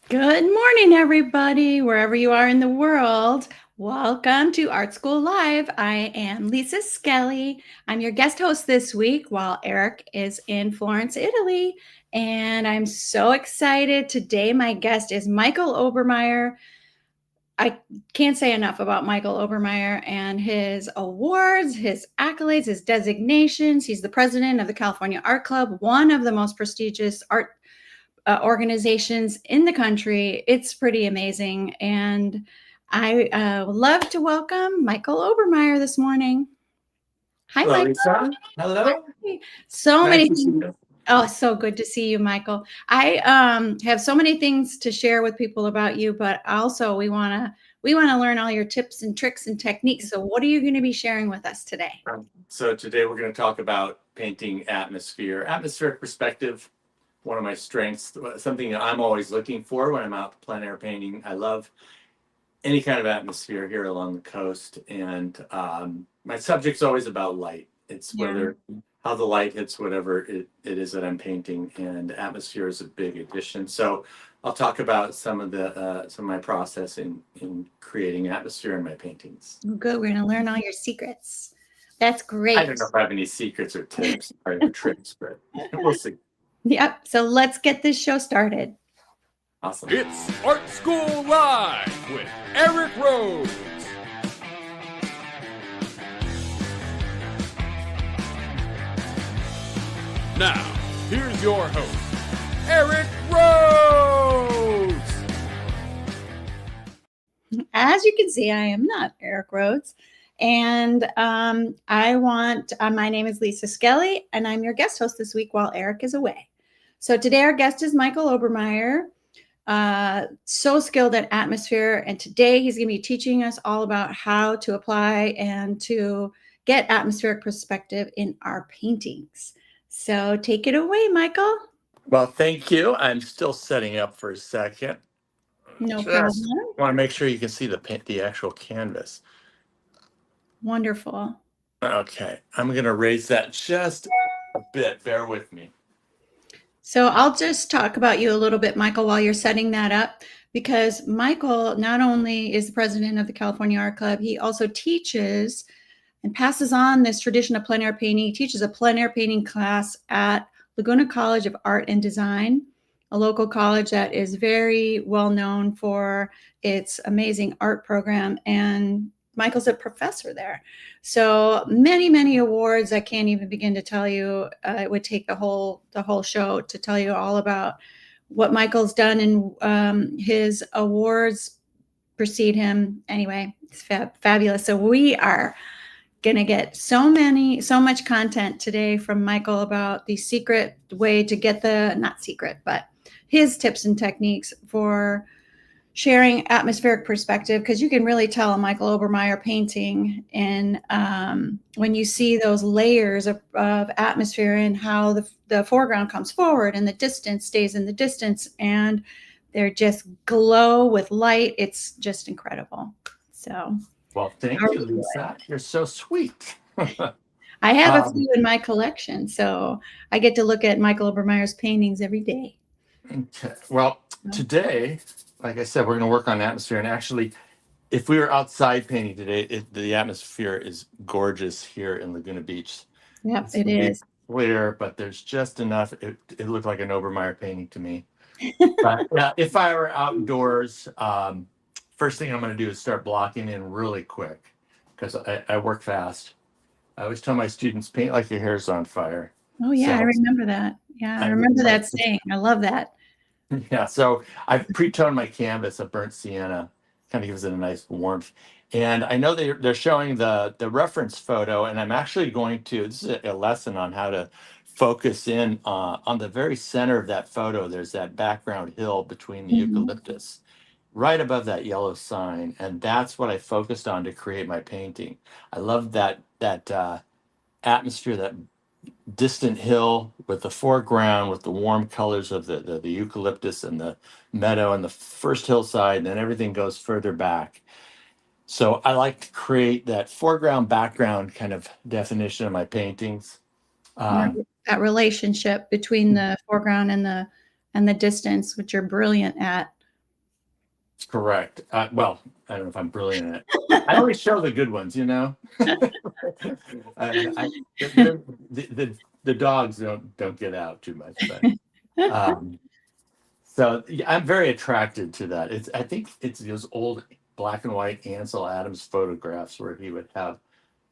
Good morning, everybody, wherever you are in the world. Welcome to Art School Live. I am 𝗤𝗍𝗃𝗍. I'm your guest host this week while Eric is in Florence, Italy. And I'm so excited. Today, my guest is Michael Obermeyer. I can't say enough about Michael Obermeyer and his awards, his accolades, his designations. He's the president of the California Art Club, one of the most prestigious art organizations in the country. It's pretty amazing. And I would love to welcome Michael Obermeyer this morning. Hi, Hello, Michael. Lisa. Hello. So Nice many to see things. you. Oh, so good to see you, Michael. I have so many things to share with people about you, but also we want to learn all your tips and tricks and techniques. So what are you going to be sharing with us today? So today we're going to talk about painting atmosphere, atmospheric perspective. One of my strengths, something that I'm always looking for when I'm out plein air painting. I love any kind of atmosphere here along the coast, and my subject's always about light. It's how the light hits whatever it is that I'm painting, and atmosphere is a big addition. So I'll talk about some of my process in creating atmosphere in my paintings. Good. We're going to learn all your secrets. That's great. I don't know if I have any secrets or tips or tricks, but we'll see. Yep. So let's get this show started. Awesome. It's Art School Live with Eric Rhoads. Now, here's your host, Eric Rhoads. As you can see, I am not Eric Rhoads. And my name is 𝗤𝗍𝗃𝗍, and I'm your guest host this week while Eric is away. So today our guest is Michael Obermeyer, so skilled at atmosphere. And today he's going to be teaching us all about how to apply and to get atmospheric perspective in our paintings. So take it away, Michael. Well, thank you. I'm still setting up for a second. No problem. Want to make sure you can see the actual canvas. Wonderful. Okay, I'm going to raise that just a bit. Bear with me. So I'll just talk about you a little bit, Michael, while you're setting that up, because Michael not only is the president of the California Art Club, he also teaches and passes on this tradition of plein air painting. He teaches a plein air painting class at Laguna College of Art and Design, a local college that is very well known for its amazing art program. And Michael's a professor there. So many, many awards. I can't even begin to tell you. It would take the whole show to tell you all about what Michael's done, and his awards precede him. Anyway, it's fabulous. So we are going to get so much content today from Michael about the secret way to get not secret, but his tips and techniques for sharing atmospheric perspective, because you can really tell a Michael Obermeyer painting and when you see those layers of atmosphere and how the foreground comes forward and the distance stays in the distance and they're just glow with light. It's just incredible. So, well, thank you, Lisa. You're so sweet. I have a few in my collection, so I get to look at Michael Obermeyer's paintings every day. Okay. Well, today, like I said, we're going to work on atmosphere. And actually, if we were outside painting today, the atmosphere is gorgeous here in Laguna Beach. Yep, it is clear, but there's just enough. It looked like an Obermeyer painting to me. But yeah, if I were outdoors, first thing I'm going to do is start blocking in really quick because I work fast. I always tell my students, paint like your hair's on fire. Oh, yeah, so, I remember that. Yeah, I remember that saying. I love that. Yeah, so I've pre-toned my canvas, a burnt sienna, kind of gives it a nice warmth. And I know they're showing the reference photo, and I'm actually going to, this is a lesson on how to focus in on the very center of that photo. There's that background hill between the eucalyptus, right above that yellow sign. And that's what I focused on to create my painting. I love that atmosphere, that distant hill with the foreground with the warm colors of the eucalyptus and the meadow and the first hillside, and then everything goes further back. So I like to create that foreground background kind of definition of my paintings. That relationship between the foreground and the distance, which you're brilliant at. Correct. Well, I don't know if I'm brilliant at it. I always show the good ones, you know. The dogs don't get out too much, but so yeah, I'm very attracted to that. I think it's those old black and white Ansel Adams photographs where he would have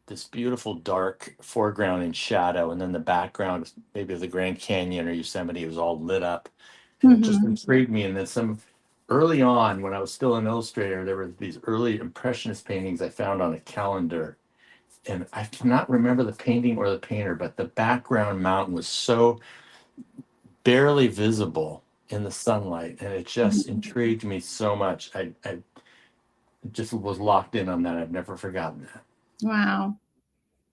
this beautiful dark foreground in shadow, and then the background, maybe of the Grand Canyon or Yosemite, was all lit up. And it just intrigued me. And then early on, when I was still an illustrator, there were these early Impressionist paintings I found on a calendar. And I cannot remember the painting or the painter, but the background mountain was so barely visible in the sunlight. And it just intrigued me so much. I just was locked in on that. I've never forgotten that. Wow.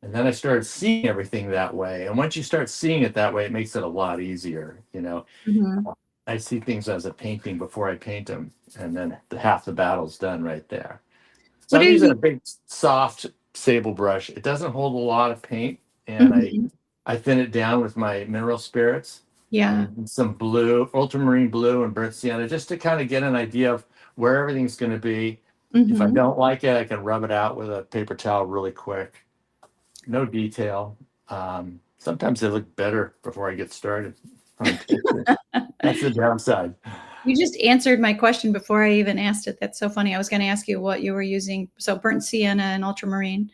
And then I started seeing everything that way. And once you start seeing it that way, it makes it a lot easier. You know, I see things as a painting before I paint them. And then half the battle's done right there. So I'm using a big, soft sable brush. It doesn't hold a lot of paint. And I thin it down with my mineral spirits. Yeah. And some blue, ultramarine blue and burnt sienna, just to kind of get an idea of where everything's going to be. If I don't like it, I can rub it out with a paper towel really quick. No detail. Sometimes they look better before I get started. That's the downside. You just answered my question before I even asked it. That's so funny. I was going to ask you what you were using. So burnt sienna and ultramarine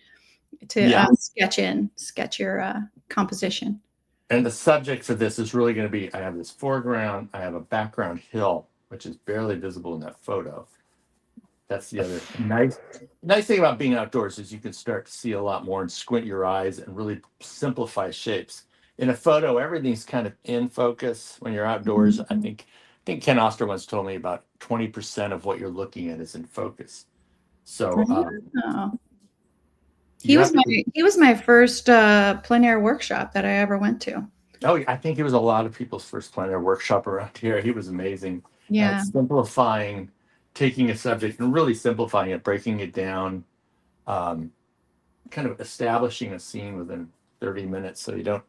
to sketch your composition. And the subject for this is really going to be, I have this foreground, I have a background hill, which is barely visible in that photo. That's the other nice thing about being outdoors is you can start to see a lot more and squint your eyes and really simplify shapes. In a photo, everything's kind of in focus. When you're outdoors, I think Ken Oster once told me about 20% of what you're looking at is in focus. So he was my first plein air workshop that I ever went to. Oh, I think it was a lot of people's first plein air workshop around here. He was amazing. Yeah. Simplifying, taking a subject and really simplifying it, breaking it down, kind of establishing a scene within 30 minutes, so you don't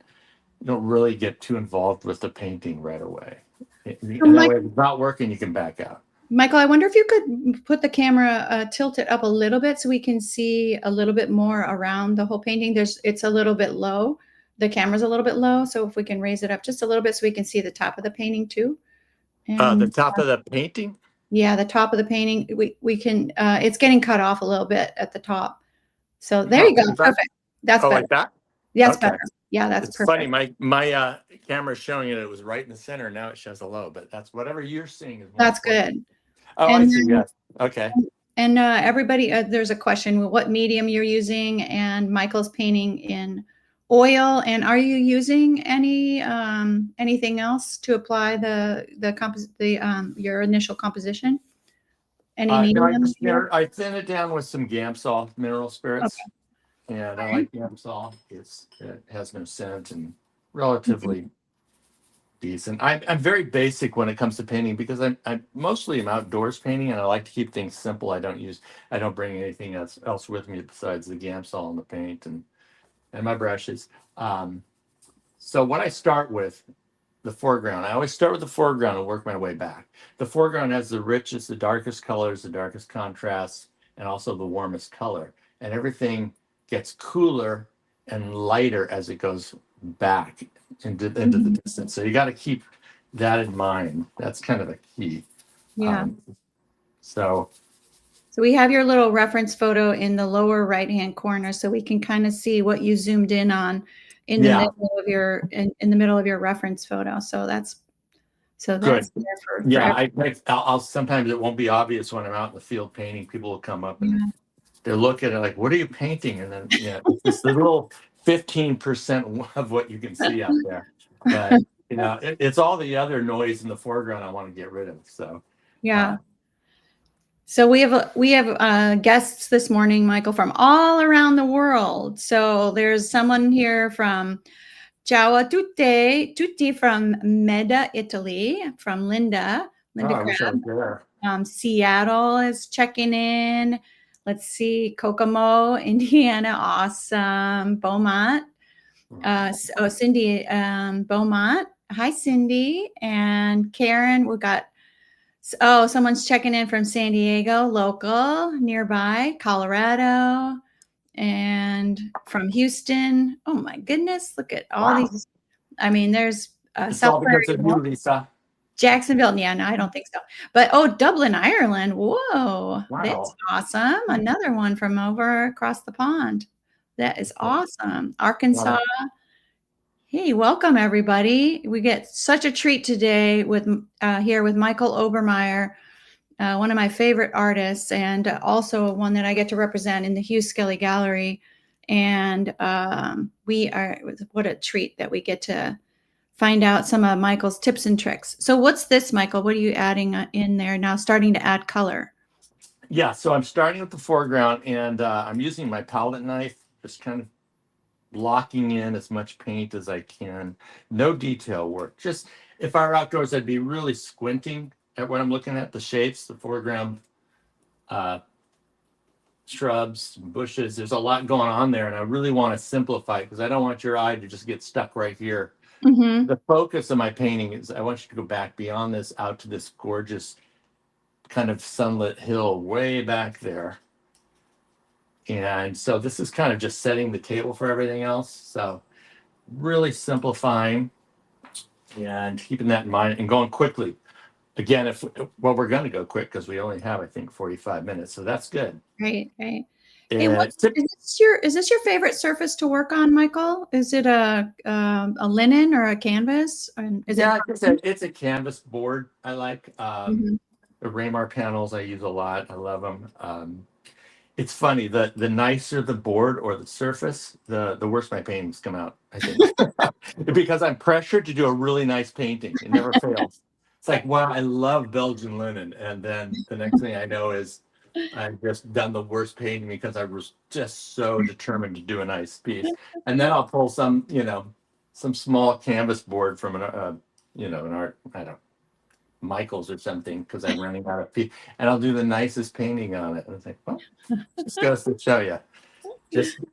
really get too involved with the painting right away. And that way, if it's not working, you can back out. Michael, I wonder if you could put the camera, tilt it up a little bit so we can see a little bit more around the whole painting. It's a little bit low. The camera's a little bit low, so if we can raise it up just a little bit so we can see the top of the painting too. And, the top of the painting? Yeah, the top of the painting. We can. It's getting cut off a little bit at the top. So there you go. Perfect. That's better. Like that? That's better. Yeah, that's perfect. Funny. My camera is showing it was right in the center. Now it shows a low, but that's whatever you're seeing. That's good. Oh, I see. Yes. Okay. And everybody, there's a question: what medium you're using? And Michael's painting in oil. And are you using anything else to apply your initial composition? Any medium? No, I thin it down with some 𝗪𝗀 mineral spirits. Okay. And I like 𝗪𝗀. It has no scent and relatively decent. I'm very basic when it comes to painting because I mostly am outdoors painting and I like to keep things simple. I don't bring anything else with me besides the 𝗪𝗀 and the paint and my brushes. So what I start with, the foreground. I always start with the foreground and work my way back. The foreground has the richest, the darkest colors, the darkest contrasts, and also the warmest color. And everything gets cooler and lighter as it goes back into the distance. So you got to keep that in mind. That's kind of a key. Yeah. So we have your little reference photo in the lower right-hand corner, so we can kind of see what you zoomed in on in the middle of your in the middle of your reference photo. So that's good. There for I'll sometimes it won't be obvious when I'm out in the field painting. People will come up and they're looking at like, what are you painting? And then it's just the little 15% of what you can see out there. But it's all the other noise in the foreground I want to get rid of. So So we have guests this morning, Michael, from all around the world. So there's someone here from 𝗪𝗯𝗲𝗿 from Meda, Italy, from Linda. Seattle is checking in. Let's see, Kokomo, Indiana, awesome. Beaumont, Cindy, Beaumont. Hi, Cindy and Karen. We got Oh, someone's checking in from San Diego, local, nearby, Colorado, and from Houston. Oh my goodness, look at all these. I mean, there's It's South all because of Prairie, you, Lisa. Jacksonville. Yeah, no, I don't think so. But Dublin, Ireland. Whoa, that's Wow. awesome. Another one from over across the pond. That is awesome. Arkansas. Hey, welcome everybody. We get such a treat today with here with Michael Obermeyer, one of my favorite artists, and also one that I get to represent in the 𝗍𝗀𝗀𝗃𝗃 Gallery. And what a treat that we get to find out some of Michael's tips and tricks. So what's this, Michael? What are you adding in there now, starting to add color? Yeah, so I'm starting with the foreground, and I'm using my palette knife, just kind of blocking in as much paint as I can. No detail work. Just if I were outdoors, I'd be really squinting at what I'm looking at, the shapes, the foreground, shrubs, bushes. There's a lot going on there, and I really want to simplify it because I don't want your eye to just get stuck right here. Mm-hmm. The focus of my painting is I want you to go back beyond this out to this gorgeous kind of sunlit hill way back there. And so this is kind of just setting the table for everything else. So really simplifying and keeping that in mind and going quickly. Again, we're going to go quick because we only have, I think, 45 minutes. So that's good. Great. Hey, And is this your favorite surface to work on, Michael? Is it a linen or a canvas? It's a canvas board I like. Mm-hmm. The Raymar panels I use a lot. I love them. It's funny, the nicer the board or the surface, the worse my paintings come out, I think. Because I'm pressured to do a really nice painting. It never fails. It's like, wow, I love Belgian linen. And then the next thing I know is I've just done the worst painting because I was just so determined to do a nice piece. And then I'll pull some small canvas board from an art, I don't know, Michael's or something, because I'm running out of paint, and I'll do the nicest painting on it. And it's like, well, just goes to show you,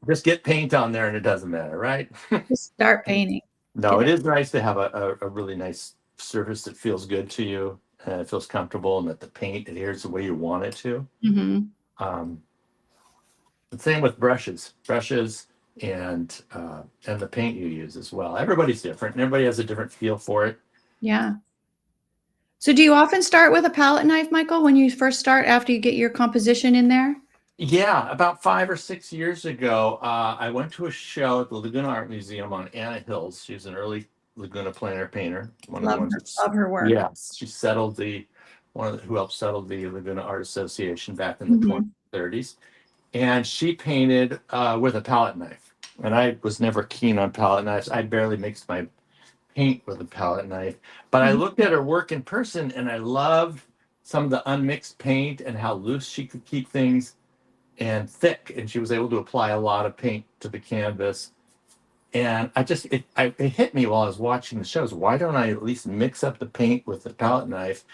just get paint on there and it doesn't matter, right? Just start painting. No, it is nice to have a really nice surface that feels good to you and it feels comfortable and that the paint adheres the way you want it to. Mm-hmm. The same with brushes and the paint you use as well. Everybody's different and everybody has a different feel for it. Yeah. So do you often start with a palette knife, Michael, when you first start after you get your composition in there? Yeah, about 5 or 6 years ago, I went to a show at the Laguna Art Museum on Anna Hills. She's an early Laguna plein air painter. Love her work. Yes, she settled who helped settle the Laguna Art Association back in the 2030s. And she painted with a palette knife. And I was never keen on palette knives. I barely mixed my paint with a palette knife. But I looked at her work in person and I loved some of the unmixed paint and how loose she could keep things and thick. And she was able to apply a lot of paint to the canvas. And it hit me while I was watching the shows. Why don't I at least mix up the paint with the palette knife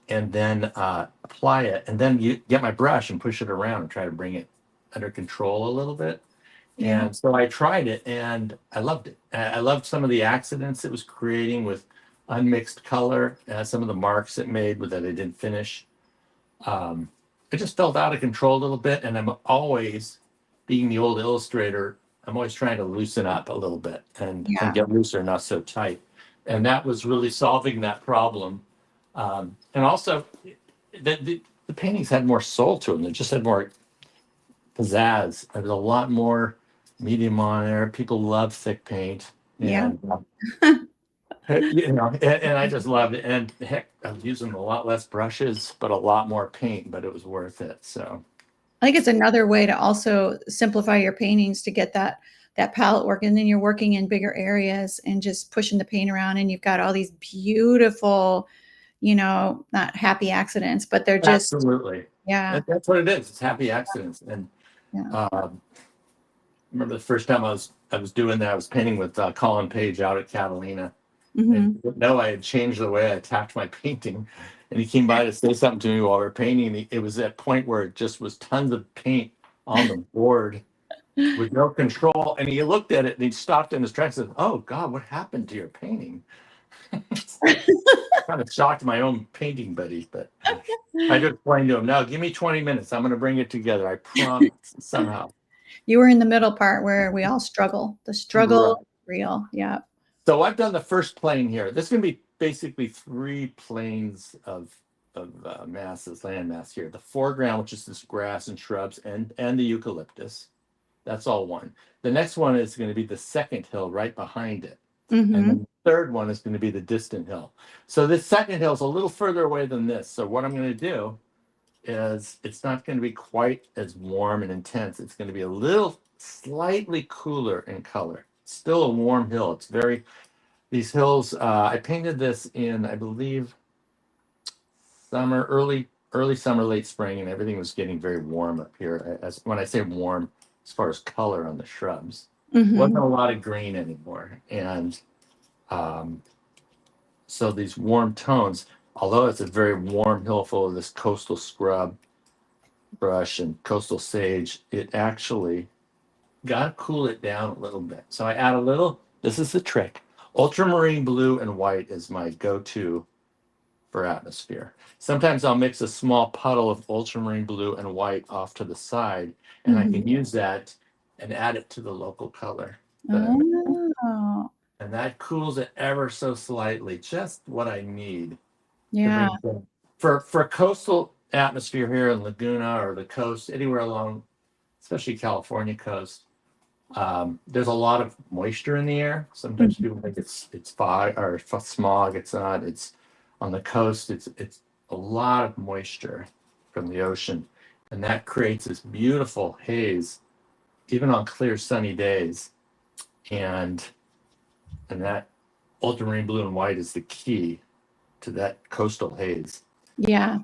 and then apply it, and then you get my brush and push it around and try to bring it under control a little bit. Yeah. And so I tried it and I loved it. I loved some of the accidents it was creating with unmixed color, some of the marks it made that I didn't finish. It just felt out of control a little bit. And I'm always, being the old illustrator, I'm always trying to loosen up a little bit and get looser, not so tight. And that was really solving that problem. And also, the paintings had more soul to them. They just had more pizzazz. There was a lot more medium on there. People love thick paint. And, and I just loved it. And heck, I was using a lot less brushes, but a lot more paint, but it was worth it. So I think it's another way to also simplify your paintings to get that palette work. And then you're working in bigger areas and just pushing the paint around, and you've got all these beautiful, not happy accidents, but they're just absolutely. Yeah. That's what it is. It's happy accidents. And remember the first time I was doing that, I was painting with Colin Page out at Catalina. And I had changed the way I attacked my painting. And he came by to say something to me while we were painting. It was that point where it just was tons of paint on the board with no control. And he looked at it and he stopped in his tracks and said, "Oh God, what happened to your painting?" kind of shocked my own painting buddy, but I just explained to him, no, give me 20 minutes. I'm going to bring it together. I promise somehow. You were in the middle part where we all struggle. The struggle Right. is real. Yeah. So I've done the first plane here. This is going to be basically 3 planes of masses, land mass here. The foreground, which is this grass and shrubs and the eucalyptus. That's all one. The next one is going to be the second hill right behind it. And then the third one is going to be the distant hill. So this second hill is a little further away than this. So what I'm going to do is it's not going to be quite as warm and intense. It's going to be a little slightly cooler in color. Still a warm hill. It's very, these hills, I painted this in, I believe, summer, early summer, late spring, and everything was getting very warm up here. As when I say warm, as far as color on the shrubs, wasn't a lot of green anymore. And so these warm tones, although it's a very warm hill full of this coastal scrub brush and coastal sage, it actually got to cool it down a little bit. So I add a little, this is the trick. Ultramarine blue and white is my go-to for atmosphere. Sometimes I'll mix a small puddle of ultramarine blue and white off to the side, and I can use that and add it to the local color. Oh. And that cools it ever so slightly, just what I need. Yeah. For coastal atmosphere here in Laguna or the coast, anywhere along, especially California coast, there's a lot of moisture in the air. Sometimes people think it's fog or smog. It's not. It's on the coast. It's a lot of moisture from the ocean, and that creates this beautiful haze, even on clear sunny days. And that ultramarine blue and white is the key to that coastal haze. Yeah.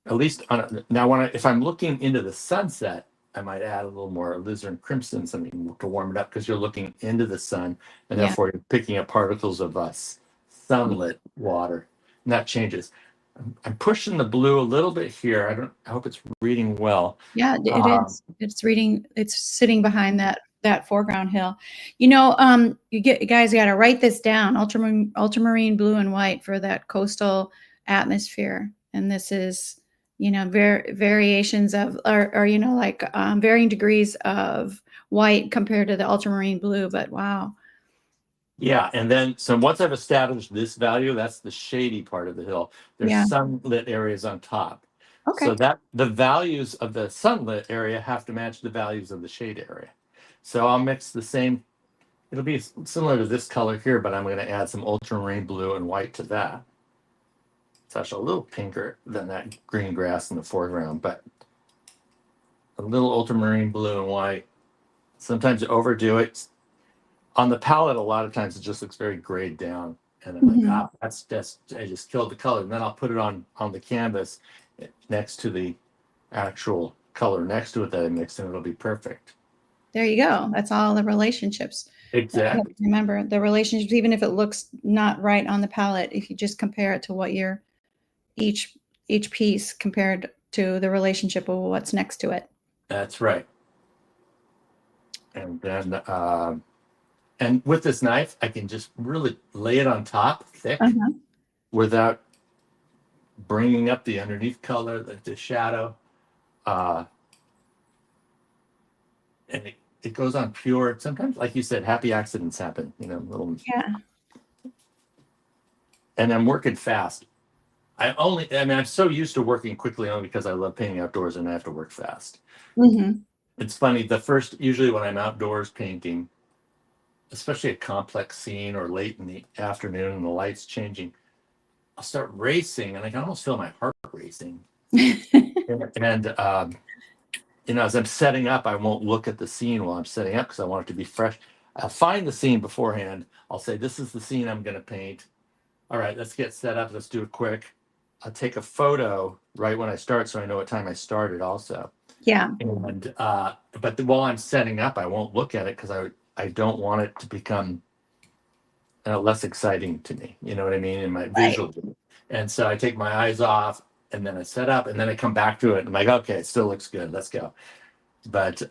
At least now, if I'm looking into the sunset, I might add a little more alizarin crimson, something to warm it up, because you're looking into the sun, and therefore you're picking up particles of sunlit water, and that changes. I'm pushing the blue a little bit here. I hope it's reading well. Yeah, it is. It's reading. It's sitting behind that foreground hill. You know, you guys got to write this down. Ultramarine blue and white for that coastal atmosphere, and this is, you know, variations of, or you know, like varying degrees of white compared to the ultramarine blue. But wow. Yeah, and then so once I've established this value, that's the shady part of the hill. There's sunlit areas on top. Okay. So that the values of the sunlit area have to match the values of the shade area. So I'll mix the same. It'll be similar to this color here, but I'm going to add some ultramarine blue and white to that. It's actually a little pinker than that green grass in the foreground, but a little ultramarine blue and white. Sometimes you overdo it. On the palette, a lot of times it just looks very grayed down, and I'm like, that's just, I just killed the color. And then I'll put it on the canvas next to the actual color next to it that I mixed, and it'll be perfect. There you go. That's all the relationships. Exactly. Remember the relationships, even if it looks not right on the palette, if you just compare it to what your each piece compared to the relationship of what's next to it. That's right. And then and with this knife, I can just really lay it on top thick without bringing up the underneath color, the shadow. And it goes on pure. Sometimes, like you said, happy accidents happen, you know, little. Yeah. And I'm working fast. I'm so used to working quickly only because I love painting outdoors and I have to work fast. It's funny, usually when I'm outdoors painting, especially a complex scene or late in the afternoon and the light's changing, I'll start racing and I can almost feel my heart racing. and you know, as I'm setting up, I won't look at the scene while I'm setting up because I want it to be fresh. I'll find the scene beforehand. I'll say, this is the scene I'm going to paint. All right, let's get set up. Let's do it quick. I'll take a photo right when I start so I know what time I started also. Yeah. And but while I'm setting up, I won't look at it because I don't want it to become less exciting to me. You know what I mean? In my visual. And so I take my eyes off and then I set up and then I come back to it. And I'm like, okay, it still looks good. Let's go. But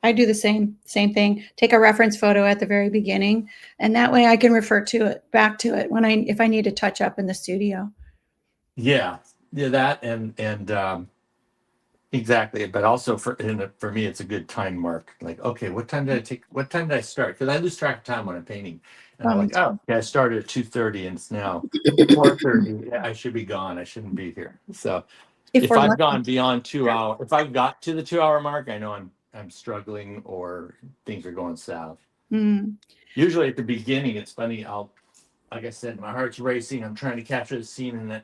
I do the same thing. Take a reference photo at the very beginning, and that way I can refer to it back to it if I need to touch up in the studio. Yeah, that and exactly. But also for me, it's a good time mark. Like, okay, what time did I start? Because I lose track of time when I'm painting, and I'm like, oh, yeah, I started at 2:30, and it's now 4:30. I should be gone. I shouldn't be here. So if we're I've lucky. gone beyond 2 hours, if I've got to the 2 hour mark, I know I'm struggling or things are going south. Usually at the beginning, it's funny. Like I said, my heart's racing. I'm trying to capture the scene, and at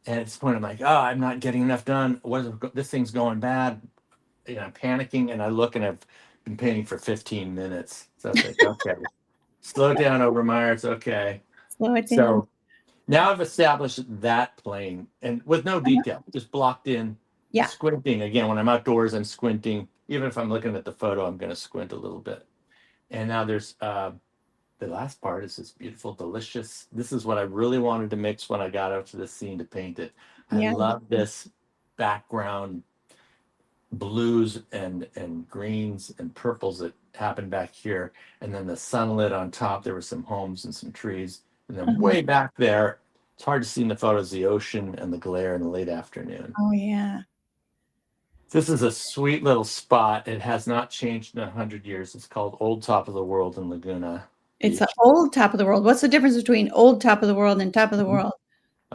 this point, I'm like, oh, I'm not getting enough done. This thing's going bad. I'm panicking, and I look, and I've been painting for 15 minutes. So I think, okay, slow down, Obermeyer. It's okay. Slow it down. So now I've established that plane, and with no detail, just blocked in. Yeah. Squinting again. When I'm outdoors, I'm squinting. Even if I'm looking at the photo, I'm going to squint a little bit. And now there's the last part is this beautiful, delicious. This is what I really wanted to mix when I got out to the scene to paint it. I love this background blues and greens and purples that happened back here. And then the sunlit on top, there were some homes and some trees. And then way back there, it's hard to see in the photos, the ocean and the glare in the late afternoon. Oh, yeah. This is a sweet little spot. It has not changed in 100 years. It's called Old Top of the World in Laguna. It's the old top of the world. What's the difference between old top of the world and top of the world?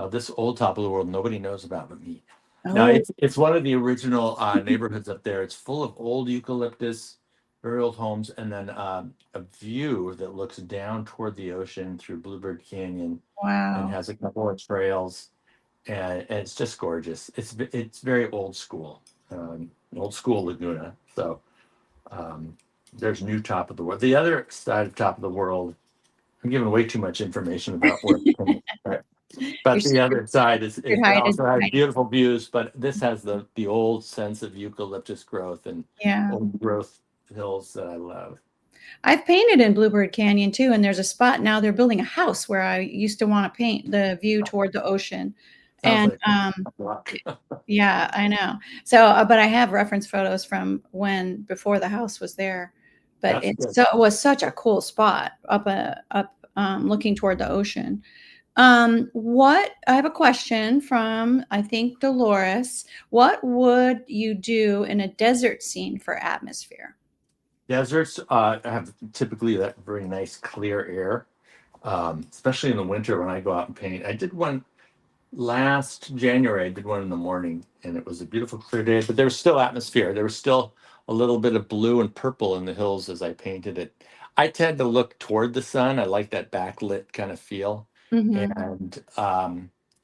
This old top of the world, nobody knows about but me. Oh. Now, it's one of the original neighborhoods up there. It's full of old eucalyptus, very old homes, and then a view that looks down toward the ocean through Bluebird Canyon. Wow. And has a couple of trails, and it's just gorgeous. It's very old school Laguna. So there's new top of the world. The other side of top of the world, I'm giving way too much information about where. But the other side is also has beautiful views, but this has the old sense of eucalyptus growth and old growth hills that I love. I've painted in Bluebird Canyon too, and there's a spot now they're building a house where I used to want to paint the view toward the ocean. Sounds And like yeah, I know. So, but I have reference photos from before the house was there. But it was such a cool spot up looking toward the ocean. I have a question from, I think, Dolores. What would you do in a desert scene for atmosphere? Deserts have typically that very nice clear air, especially in the winter when I go out and paint. I did one last January. I did one in the morning, and it was a beautiful clear day, but there was still atmosphere. There was still a little bit of blue and purple in the hills as I painted it. I tend to look toward the sun. I like that backlit kind of feel. And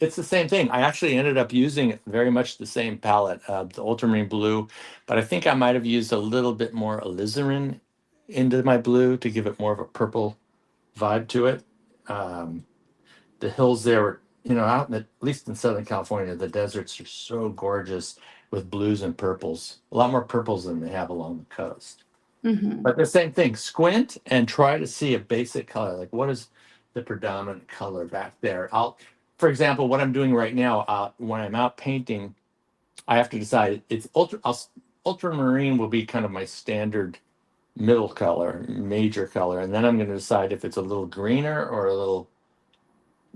it's the same thing. I actually ended up using very much the same palette, the ultramarine blue, but I think I might have used a little bit more alizarin into my blue to give it more of a purple vibe to it. The hills there were, out at least in Southern California, the deserts are so gorgeous with blues and purples, a lot more purples than they have along the coast. But the same thing, squint and try to see a basic color. Like, what is the predominant color back there? For example, what I'm doing right now, when I'm out painting, I have to decide ultramarine will be kind of my standard middle color, major color, and then I'm going to decide if it's a little greener or a little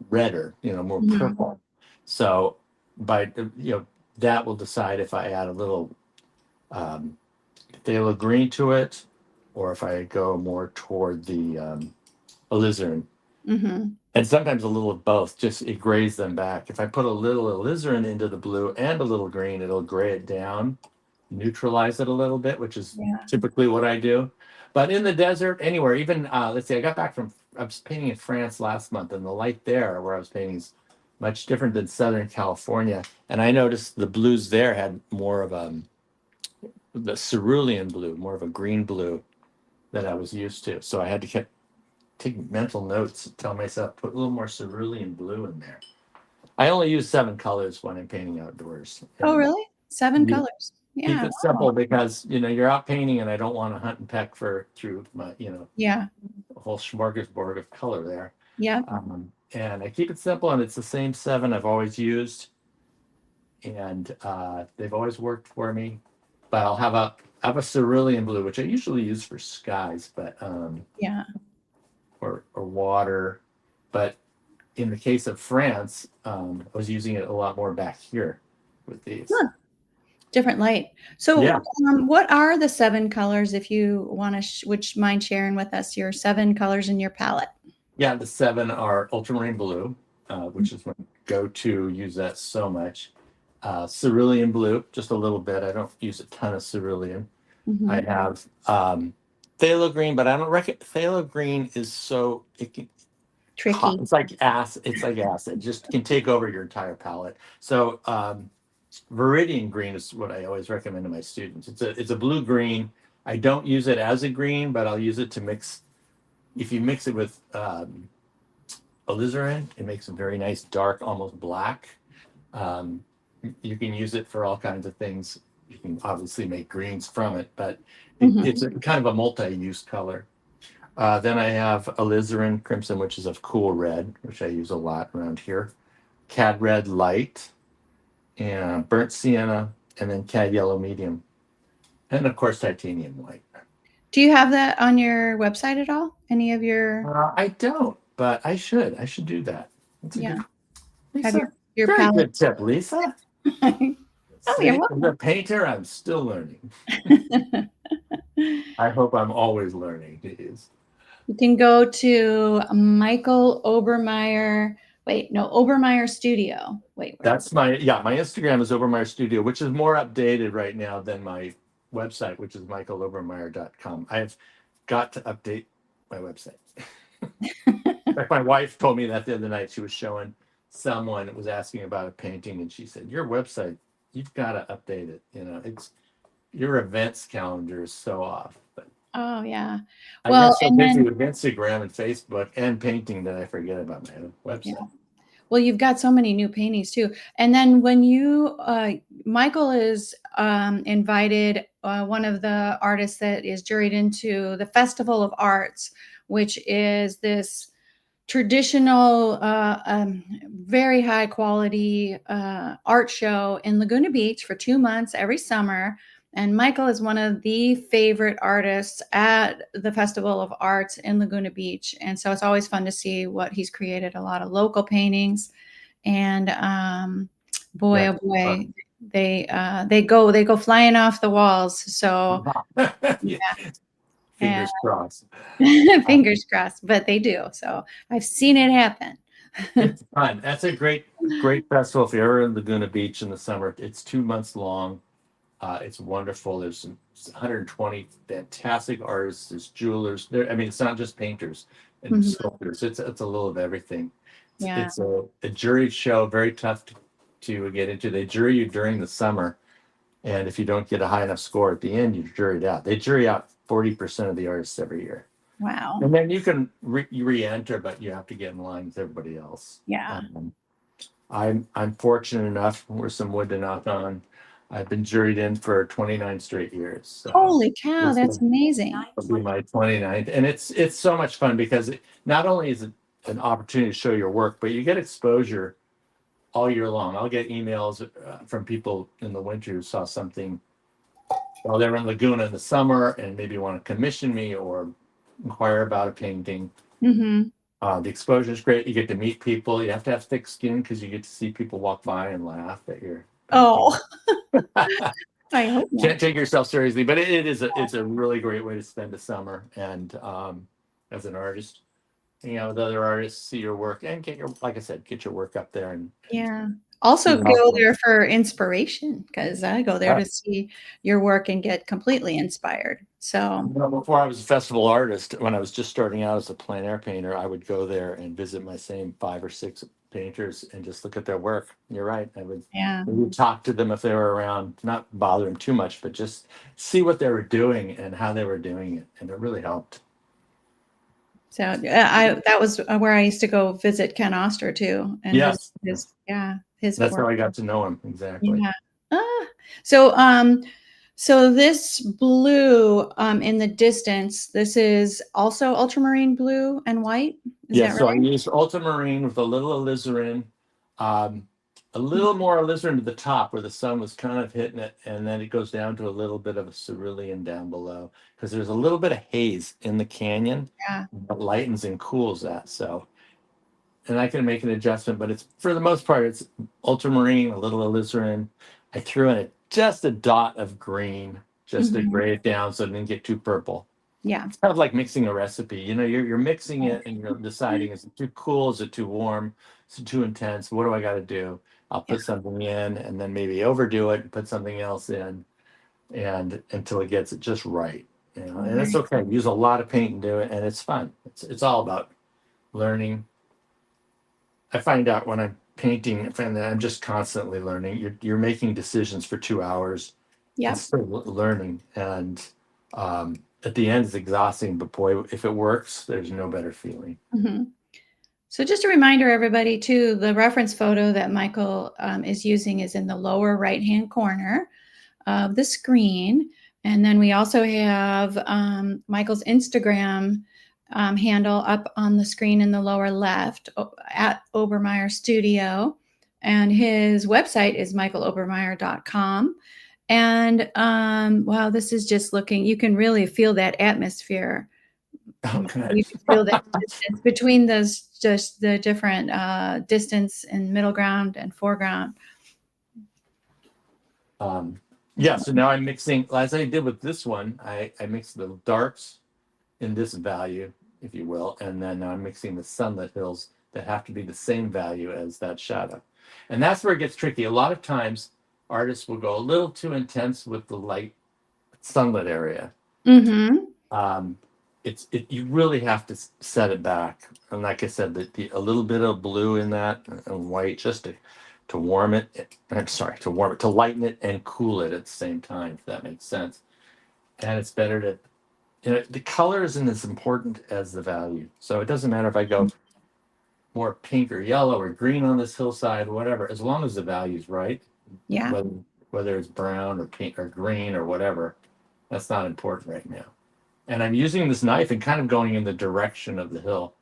redder, more purple. So that will decide if I add a little phthalo green to it, or if I go more toward the alizarin. And sometimes a little of both, just it grays them back. If I put a little alizarin into the blue and a little green, it'll gray it down, neutralize it a little bit, which is typically what I do. But in the desert, anywhere, even let's say I was painting in France last month, and the light there where I was painting is much different than Southern California. And I noticed the blues there had more of the cerulean blue, more of a green blue that I was used to. So I had to take mental notes and tell myself, put a little more cerulean blue in there. I only use 7 colors when I'm painting outdoors. Oh, really? 7 colors? Yeah. Keep it simple because, you're out painting and I don't want to hunt and peck through my, a whole smorgasbord of color there. Yeah. And I keep it simple, and it's the same 7 I've always used. And they've always worked for me. But I'll have I have a cerulean blue, which I usually use for skies, but Yeah. or water. But in the case of France, I was using it a lot more back here with these. Huh. Different light. So Yeah. what are the 7 colors, if you want to, would you mind sharing with us your 7 colors in your palette? Yeah, the 7 are ultramarine blue, which is my go-to, use that so much. Cerulean blue, just a little bit. I don't use a ton of cerulean. Mhm. I have phthalo green, but I don't reckon phthalo green is so Tricky. it's like acid. It's like acid. Just can take over your entire palette. So viridian green is what I always recommend to my students. It's a blue green. I don't use it as a green, but I'll use it to mix. If you mix it with alizarin, it makes a very nice dark, almost black. You can use it for all kinds of things. You can obviously make greens from it, but it's a kind of a multi-use color. Then I have alizarin crimson, which is a cool red, which I use a lot around here. Cad red light, and burnt sienna, and then cad yellow medium. And of course, titanium white. Do you have that on your website at all? Any of your? I don't, but I should. I should do that. That's a Yeah. good, Have Lisa, your very palette? good tip, Lisa. Oh, you're welcome. As a painter, I'm still learning. I hope I'm always learning to use. You can go to Michael Obermeyer. Wait, no, Obermeyer Studio. Wait, That's my Instagram is Obermeyer Studio, which is more updated right now than my website, which is michaelobermeyer.com. I've got to update my website. In fact, my wife told me that the other night. She was showing someone that was asking about a painting, and she said, "Your website, you've got to update it. You know, it's your events calendar is so off." But Oh, yeah. I Well, get so and busy then, with Instagram and Facebook and painting that I forget about my own website. yeah. Well, you've got so many new paintings too. And then when you, Michael is invited, one of the artists that is juried into the Festival of Arts, which is this traditional, very high quality art show in Laguna Beach for 2 months every summer. And Michael is one of the favorite artists at the Festival of Arts in Laguna Beach. And so it's always fun to see what he's created, a lot of local paintings. And boy, Yeah. oh boy, they go flying off the walls. So Yeah. Fingers crossed. fingers crossed, but they do. So I've seen it happen. It's fun. That's a great festival. If you're ever in Laguna Beach in the summer, it's 2 months long. It's wonderful. There's 120 fantastic artists. There's jewelers. There, I mean, it's not just painters and sculptors. It's a little of everything. Yeah. It's a juried show. Very tough to get into. They jury you during the summer, and if you don't get a high enough score at the end, you're juried out. They jury out 40% of the artists every year. Wow. And then you can re-enter, but you have to get in line with everybody else. Yeah. I'm fortunate enough, with some wood to knock on, I've been juried in for 29 straight years. So Holy cow, this that's amazing. will be my 29th. And it's so much fun because not only is it an opportunity to show your work, but you get exposure all year long. I'll get emails from people in the winter who saw something while they were in Laguna in the summer and maybe want to commission me or inquire about a painting. Mm-hmm. The exposure is great. You get to meet people. You have to have thick skin because you get to see people walk by and laugh at your Oh, I hope not. Can't take yourself seriously, but it's a really great way to spend the summer. And as an artist, hang out with other artists, see your work, and like I said, get your work up there. And Yeah. Also go there for inspiration, because I go there to see your work and get completely inspired. So before I was a festival artist, when I was just starting out as a plein air painter, I would go there and visit my same 5 or 6 painters and just look at their work. You're right. I would talk to them if they were around, not bother them too much, but just see what they were doing and how they were doing it. And it really helped. So that was where I used to go visit Ken Oster too. And yes. His That's work. how I got to know him. Exactly. Yeah. So this blue in the distance, this is also ultramarine blue and white? Is that right? So I used ultramarine with a little alizarin. a little more alizarin to the top where the sun was kind of hitting it, and then it goes down to a little bit of a cerulean down below because there's a little bit of haze in the canyon that lightens and cools that. So, and I can make an adjustment, but it's for the most part, it's ultramarine, a little alizarin. I threw in just a dot of green just to gray it down so it didn't get too purple. Yeah. It's kind of like mixing a recipe. You know, you're mixing it and you're deciding, is it too cool? Is it too warm? Is it too intense? What do I got to do? I'll put something in and then maybe overdo it and put something else in, and until it gets it just right. You know, and it's okay. Use a lot of paint and do it, and it's fun. It's all about learning. I find out when I'm painting, and I'm just constantly learning. You're making decisions for 2 hours. Yeah. And still learning, and at the end it's exhausting, but boy, if it works, there's no better feeling. So just a reminder, everybody, too, the reference photo that Michael is using is in the lower right-hand corner of the screen. And then we also have Michael's Instagram handle up on the screen in the lower left, at Obermeyer Studio. And his website is michaelobermeyer.com. And wow, this is just looking, you can really feel that atmosphere. Okay. You can feel that distance between those, just the different distance and middle ground and foreground. Yeah, so now I'm mixing, as I did with this one, I mixed the darks in this value, if you will, and then now I'm mixing the sunlit hills that have to be the same value as that shadow. And that's where it gets tricky. A lot of times artists will go a little too intense with the light sunlit area. You really have to set it back, and like I said, a little bit of blue in that and white just to warm it. I'm sorry, to lighten it and cool it at the same time, if that makes sense. And it's better to, you know, the color isn't as important as the value. So it doesn't matter if I go more pink or yellow or green on this hillside, whatever, as long as the value's right. Yeah. Whether it's brown or pink or green or whatever, that's not important right now. And I'm using this knife and kind of going in the direction of the hill.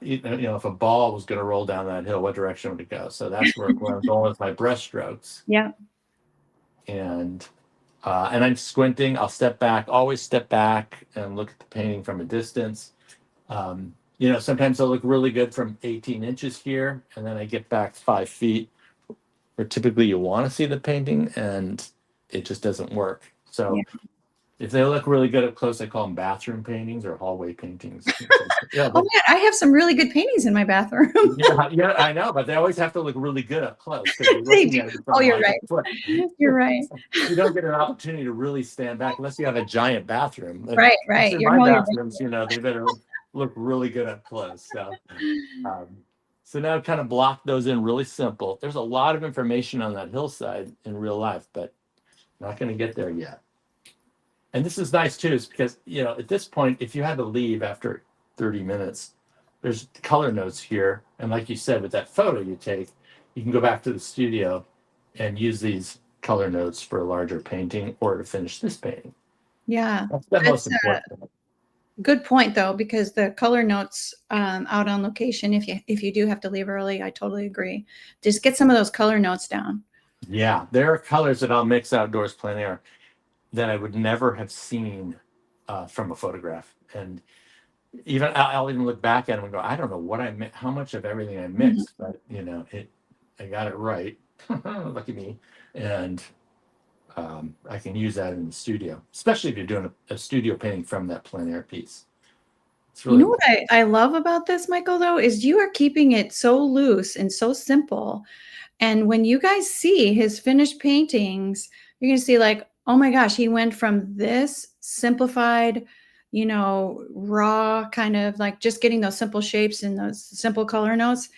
You know, if a ball was going to roll down that hill, what direction would it go? So that's where I'm going with my brush strokes. Yeah. And I'm squinting. I'll step back, always step back and look at the painting from a distance. You know, sometimes I'll look really good from 18 inches here, and then I get back 5 feet, where typically you want to see the painting, and it just doesn't work. So if they look really good up close, I call them bathroom paintings or hallway paintings. Yeah, Oh man, I have some really good paintings in my bathroom. yeah, I know, but they always have to look really good up close. They do. Oh, you're right. You're right. You don't get an opportunity to really stand back unless you have a giant bathroom. Right. In my bathrooms, you know, they better look really good up close. So now kind of block those in really simple. There's a lot of information on that hillside in real life, but not going to get there yet. And this is nice too, is because, you know, at this point, if you had to leave after 30 minutes, there's color notes here. And like you said, with that photo you take, you can go back to the studio and use these color notes for a larger painting or to finish this painting. Yeah. That's the most important. Good point, though, because the color notes out on location, if you do have to leave early, I totally agree. Just get some of those color notes down. Yeah, there are colors that I'll mix outdoors plein air that I would never have seen from a photograph. And even I'll even look back at them and go, I don't know what how much of everything I mixed, but you know, I got it right. Lucky me. And I can use that in the studio, especially if you're doing a studio painting from that plein air piece. It's really, you know what I love about this, Michael, though, is you are keeping it so loose and so simple. And when you guys see his finished paintings, you're going to see like, oh my gosh, he went from this simplified, you know, raw kind of like just getting those simple shapes and those simple color notes.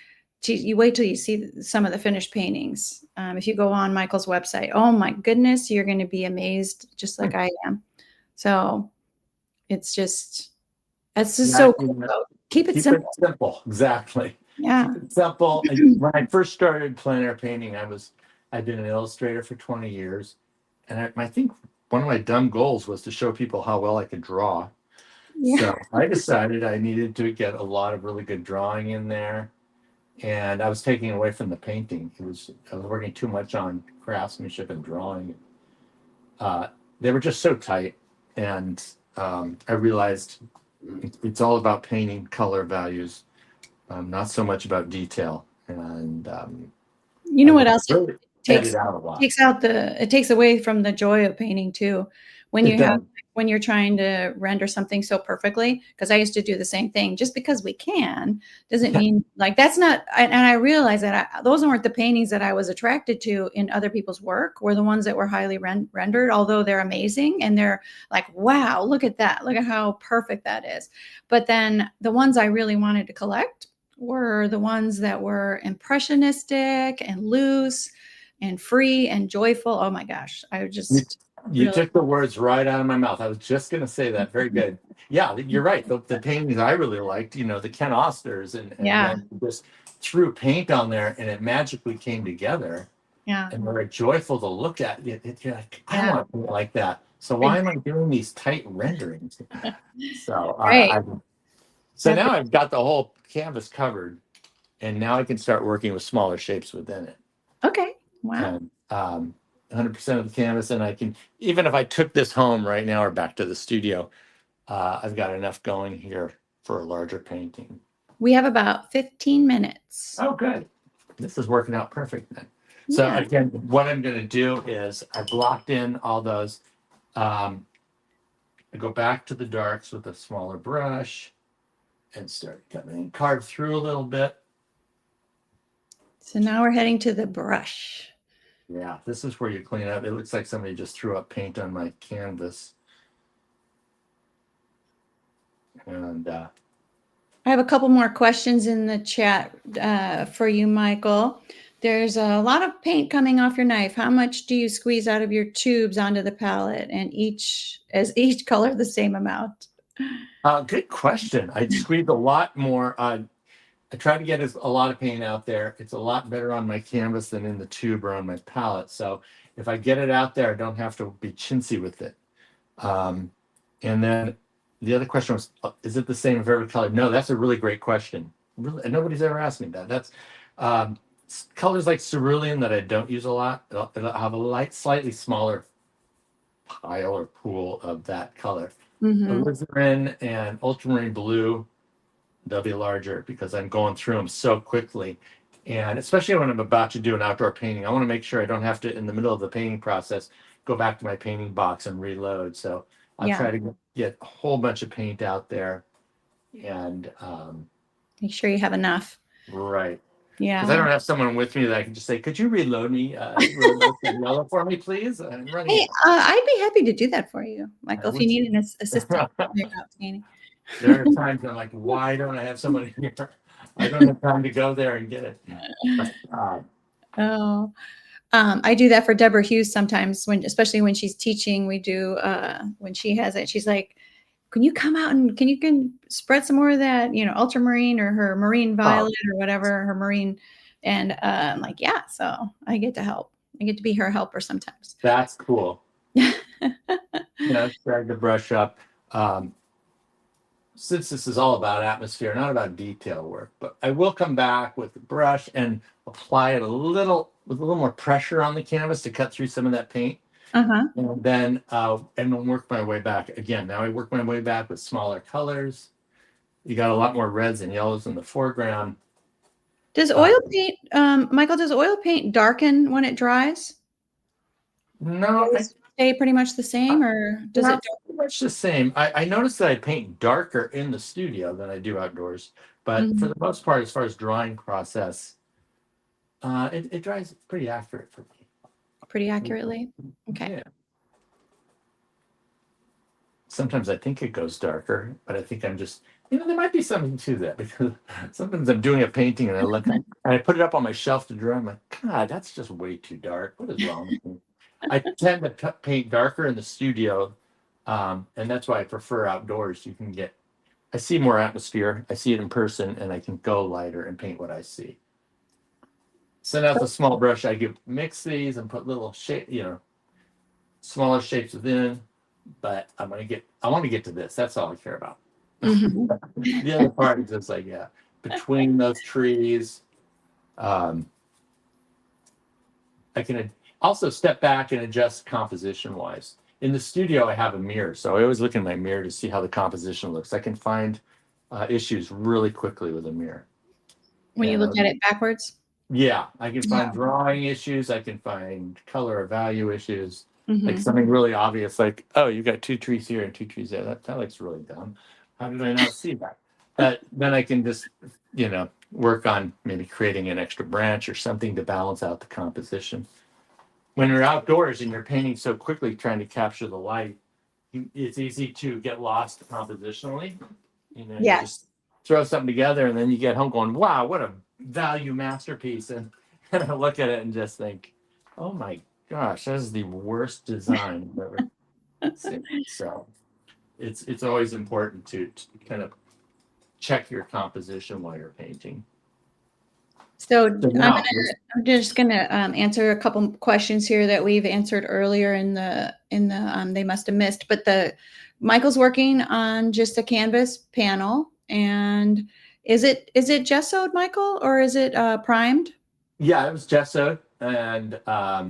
You wait till you see some of the finished paintings. If you go on Michael's website, oh my goodness, you're going to be amazed, just like I am. So it's just so cool. Keep it simple. It simple, exactly. Yeah. Keep it simple. When I first started plein air painting, I'd been an illustrator for 20 years, and I think one of my dumb goals was to show people how well I could draw. Yeah. So I decided I needed to get a lot of really good drawing in there. and I was taking away from the painting. I was working too much on craftsmanship and drawing. They were just so tight, and I realized it's all about painting color values, not so much about detail. And you know what else it really takes edited out a lot. it takes away from the joy of painting too, when It does. when you're trying to render something so perfectly. Because I used to do the same thing. Just because we can doesn't mean like that's not. And I realized that those weren't the paintings that I was attracted to in other people's work. Were the ones that were highly rendered, although they're amazing and they're like, wow, look at that, look at how perfect that is. But then the ones I really wanted to collect were the ones that were impressionistic and loose and free and joyful. Oh my gosh, I just You really took the words right out of my mouth. I was just going to say that. Very good. Yeah, you're right. The paintings I really liked, the Ken Osters, and Yeah. then just threw paint on there, and it magically came together. Yeah. And very joyful to look at. You're like, I Yeah. want to paint like that. So why am I doing these tight renderings? So Right. so now I've got the whole canvas covered, and now I can start working with smaller shapes within it. Okay. Wow. And 100% of the canvas, and I can, even if I took this home right now or back to the studio, I've got enough going here for a larger painting. We have about 15 minutes. Oh, good. This is working out perfect then. So Yeah. again, what I'm going to do is I blocked in all those. I go back to the darks with a smaller brush and start coming, carve through a little bit. So now we're heading to the brush. Yeah, this is where you clean up. It looks like somebody just threw up paint on my canvas. And I have a couple more questions in the chat for you, Michael. There's a lot of paint coming off your knife. How much do you squeeze out of your tubes onto the palette, and each color the same amount? Good question. I squeezed a lot more. I try to get a lot of paint out there. It's a lot better on my canvas than in the tube or on my palette. So if I get it out there, I don't have to be chintzy with it. And then the other question was, is it the same for every color? No, that's a really great question. Really, nobody's ever asked me that. That's colors like cerulean that I don't use a lot. It'll have a slightly smaller pile or pool of that color. Alizarin and ultramarine blue, they'll be larger because I'm going through them so quickly. And especially when I'm about to do an outdoor painting, I want to make sure I don't have to, in the middle of the painting process, go back to my painting box and reload. So I'll try to get a whole bunch of paint out there and make sure you have enough. Right. Yeah. Because I don't have someone with me that I can just say, could you reload me yellow for me, please? I'm running. Hey, I'd be happy to do that for you, Michael, if you need an assistant. There are times I'm like, why don't I have someone here? I don't have time to go there and get it. I do that for 𝗣𝗶𝗁𝗁𝗆 sometimes, especially when she's teaching. We do when she has it. She's like, can you come out and can you spread some more of that, ultramarine or her marine violet or whatever, her marine. And I'm like, yeah, so I get to help. I get to be her helper sometimes. That's cool. Drag the brush up. Since this is all about atmosphere, not about detail work, but I will come back with the brush and apply it with a little more pressure on the canvas to cut through some of that paint. And then work my way back again. Now I work my way back with smaller colors. You got a lot more reds and yellows in the foreground. Does oil paint, Michael? Does oil paint darken when it dries? No, does it stay pretty much the same, or does it? Pretty much the same. I noticed that I paint darker in the studio than I do outdoors, but for the most part, as far as drawing process, it dries pretty accurate for me. Pretty accurately. Okay. Yeah. Sometimes I think it goes darker, but I think I'm just, there might be something to that, because sometimes I'm doing a painting and I look and I put it up on my shelf to dry. I'm like, God, that's just way too dark. What is wrong with me? I tend to paint darker in the studio, and that's why I prefer outdoors. I see more atmosphere. I see it in person, and I can go lighter and paint what I see. So now with a small brush, I mix these and put little shape, smaller shapes within. But I want to get to this. That's all I care about. The other part is just like, between those trees, I can also step back and adjust composition-wise. In the studio, I have a mirror, so I always look in my mirror to see how the composition looks. I can find issues really quickly with a mirror. When you look at it backwards? Yeah, I can find drawing issues. I can find color or value issues. Like something really obvious, like, oh, you got 2 trees here and 2 trees there. That looks really dumb. How did I not see that? But then I can just, work on maybe creating an extra branch or something to balance out the composition. When you're outdoors and you're painting so quickly, trying to capture the light, it's easy to get lost compositionally. You just throw something together and then you get home going, wow, what a value masterpiece. And I look at it and just think, oh my gosh, that is the worst design I've ever seen. So it's always important to kind of check your composition while you're painting. So I'm just gonna answer a couple questions here that we've answered earlier in the they must have missed. But Michael's working on just a canvas panel, and is it gessoed, Michael, or is it primed? Yeah, it was gessoed, and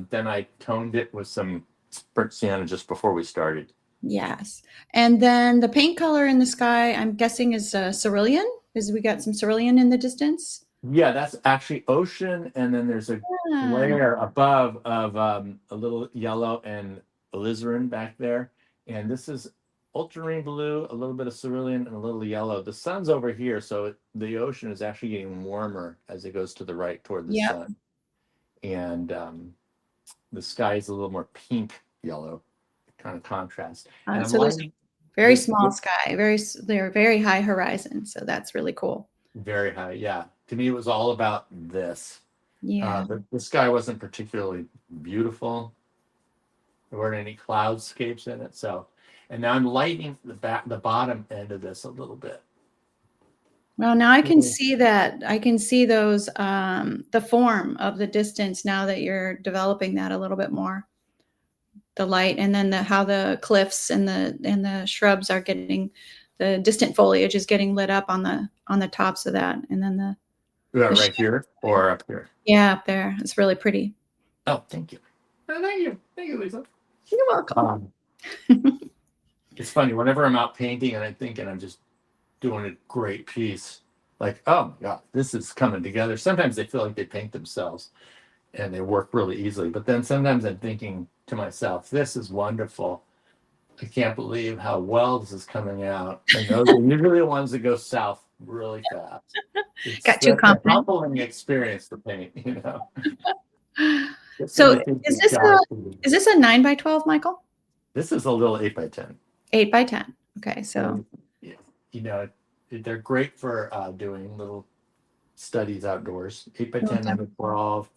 then I toned it with some burnt sienna just before we started. Yes, and then the paint color in the sky, I'm guessing, is cerulean. We got some cerulean in the distance? Yeah, that's actually ocean, and then there's a layer above of a little yellow and alizarin back there, and this is ultramarine blue, a little bit of cerulean, and a little yellow. The sun's over here, so the ocean is actually getting warmer as it goes to the right toward the sun, and the sky is a little more pink yellow, kind of contrast. And so there's very small sky, they're very high horizon, so that's really cool. Very high, yeah. To me, it was all about this. Yeah. The sky wasn't particularly beautiful. There weren't any cloudscapes in it. So, and now I'm lighting the bottom end of this a little bit. Well, now I can see that. I can see those, the form of the distance now that you're developing that a little bit more. The light, and then how the cliffs and the shrubs are getting, the distant foliage is getting lit up on the tops of that, and then right here or up here? Yeah, up there. It's really pretty. Oh, thank you. Thank you, Lisa. You're welcome. It's funny, whenever I'm out painting and I'm thinking I'm just doing a great piece, like, oh my God, this is coming together. Sometimes they feel like they paint themselves and they work really easily. But then sometimes I'm thinking to myself, this is wonderful. I can't believe how well this is coming out. And those are usually the ones that go south really fast. Got too confident. It's a humbling experience to paint, So is this a 9x12, Michael? This is a little 8x10. 8x10. Okay, so they're great for doing little studies outdoors. 8x10, 9x12,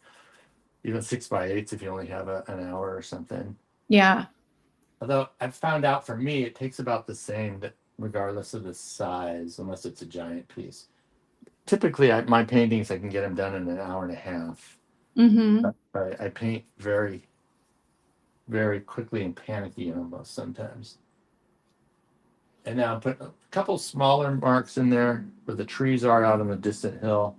even 6x8s if you only have an hour or something. Yeah. Although I've found out for me, it takes about the same regardless of the size, unless it's a giant piece. Typically, my paintings, I can get them done in an hour and a half. I paint very, very quickly and panicky almost sometimes. And now I'm putting a couple smaller marks in there where the trees are out on the distant hill.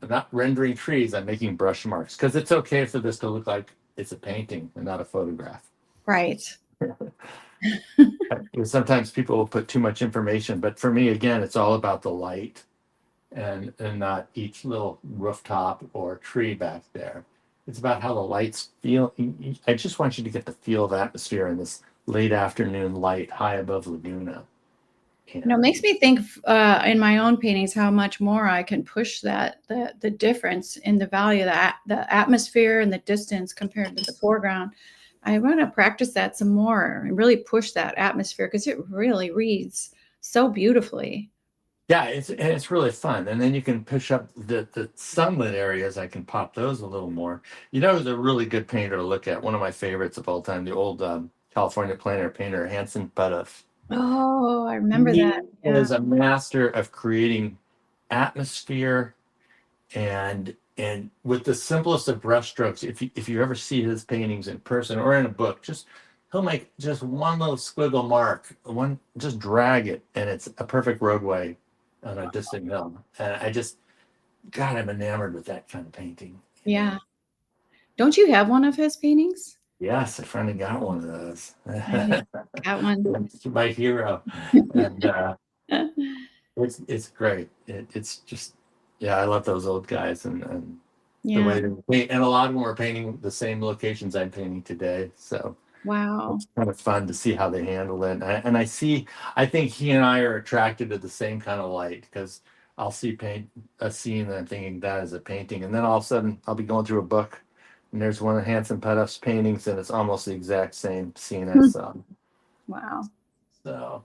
I'm not rendering trees, I'm making brush marks because it's okay for this to look like it's a painting and not a photograph. Right. Sometimes people will put too much information, but for me, again, it's all about the light and not each little rooftop or tree back there. It's about how the lights feel. I just want you to get the feel of atmosphere in this late afternoon light high above Laguna. It makes me think in my own paintings how much more I can push the difference in the value of the atmosphere and the distance compared to the foreground. I want to practice that some more and really push that atmosphere because it really reads so beautifully. Yeah, it's really fun. And then you can push up the sunlit areas. I can pop those a little more. Who's a really good painter to look at? One of my favorites of all time, the old California plein air painter, 𝗪𝗱𝗄. Oh, I remember that. He is a master of creating atmosphere and with the simplest of brush strokes. If you ever see his paintings in person or in a book, he'll make just one little squiggle mark, just drag it, and it's a perfect roadway on a distant hill. And God, I'm enamored with that kind of painting. Yeah. Don't you have one of his paintings? Yes, I finally got one of those. I got one. It's my hero, and it's great. It's just, yeah, I love those old guys and the Yeah. way they paint, and a lot of them are painting the same locations I'm painting today. So Wow. it's kind of fun to see how they handle it. And I think he and I are attracted to the same kind of light, because I'll see paint a scene and I'm thinking that is a painting. And then all of a sudden I'll be going through a book and there's one of 𝗪𝗱𝗻𝗵𝗃's paintings and it's almost the exact same scene I saw. Wow. So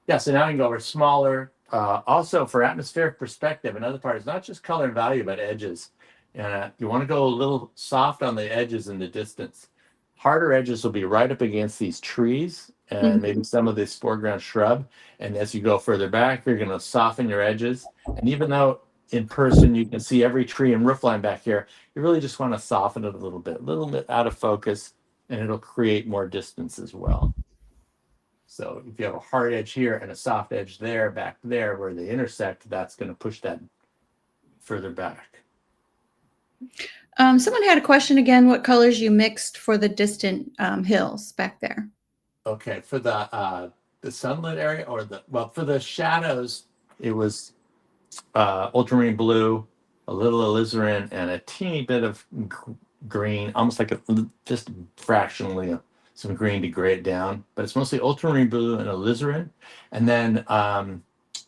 yeah, so now I can go over smaller. Also for atmospheric perspective, another part is not just color and value, but edges. And you want to go a little soft on the edges in the distance. Harder edges will be right up against these trees and maybe some of this foreground shrub. And as you go further back, you're going to soften your edges. And even though in person you can see every tree and roofline back here, you really just want to soften it a little bit out of focus, and it'll create more distance as well. So if you have a hard edge here and a soft edge there, back there where they intersect, that's going to push that further back. Someone had a question again, what colors you mixed for the distant hills back there? Okay, for the sunlit area, or for the shadows, it was ultramarine blue, a little alizarin, and a teeny bit of green, almost like just fractionally some green to gray it down. But it's mostly ultramarine blue and alizarin. And then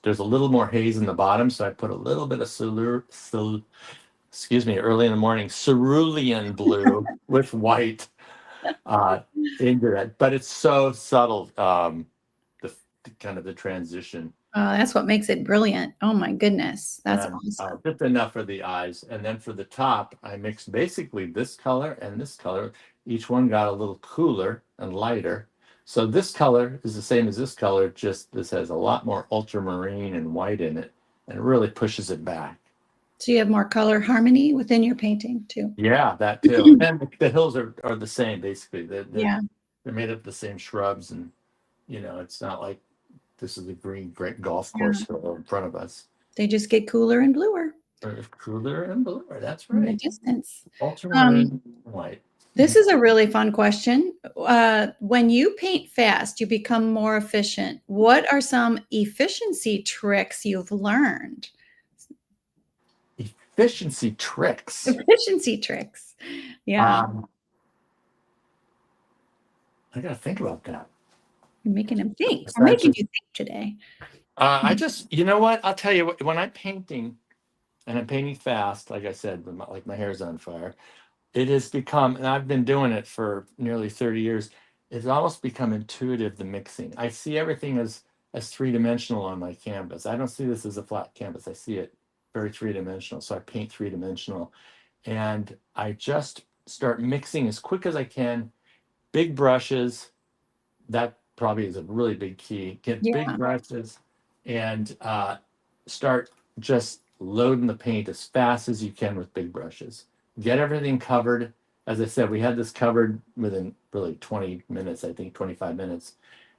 there's a little more haze in the bottom, so I put a little bit of early in the morning, cerulean blue with white into that. But it's so subtle, the kind of the transition. That's what makes it brilliant. Oh my goodness. That's awesome. Just enough for the eyes. And then for the top, I mixed basically this color and this color. Each one got a little cooler and lighter. So this color is the same as this color, just this has a lot more ultramarine and white in it, and it really pushes it back. So you have more color harmony within your painting too. Yeah, that too. And the hills are the same, basically. They're made of the same shrubs, and it's not like this is a great golf course in front of us. They just get cooler and bluer. Cooler and bluer, that's In right. the distance. Ultramarine white. This is a really fun question. When you paint fast, you become more efficient. What are some efficiency tricks you've learned? Efficiency tricks. Efficiency tricks. Yeah. I got to think about that. You're making them think. I'm making you think today. I just, you know what? I'll tell you what, when I'm painting and I'm painting fast, like I said, like my hair's on fire, it has become, and I've been doing it for nearly 30 years, it's almost become intuitive, the mixing. I see everything as three-dimensional on my canvas. I don't see this as a flat canvas. I see it very three-dimensional. So I paint three-dimensional. And I just start mixing as quick as I can. Big brushes, that probably is a really big key. Get big brushes and start just loading the paint as fast as you can with big brushes. Get everything covered. As I said, we had this covered within really 20 minutes, I think 25 minutes.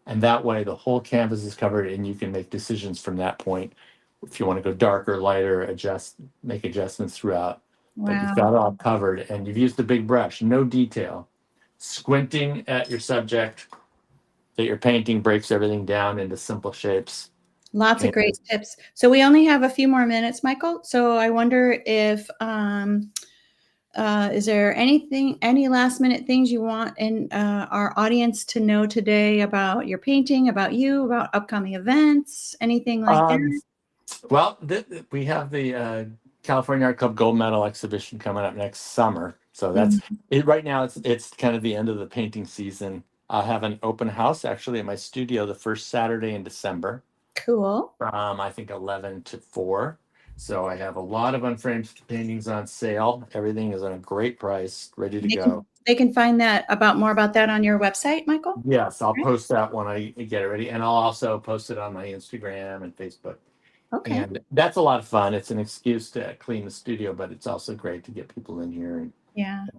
And that way the whole canvas is covered and you can make decisions from that point. If you want to go darker, lighter, make adjustments throughout. Wow. But you've got it all covered and you've used a big brush, no detail. Squinting at your subject that you're painting breaks everything down into simple shapes. Lots of great tips. So we only have a few more minutes, Michael. So I wonder if, is there any last minute things you want in our audience to know today about your painting, about you, about upcoming events, anything like that? Well, we have the California Art Club Gold Medal exhibition coming up next summer. So that's it. Right now, it's kind of the end of the painting season. I'll have an open house actually at my studio the first Saturday in December. Cool. From I think 11 to 4. So I have a lot of unframed paintings on sale. Everything is on a great price, ready to go. They can find more about that on your website, Michael? Yes, I'll post that when I get it ready. And I'll also post it on my Instagram and Facebook. Okay. And that's a lot of fun. It's an excuse to clean the studio, but it's also great to get people in here and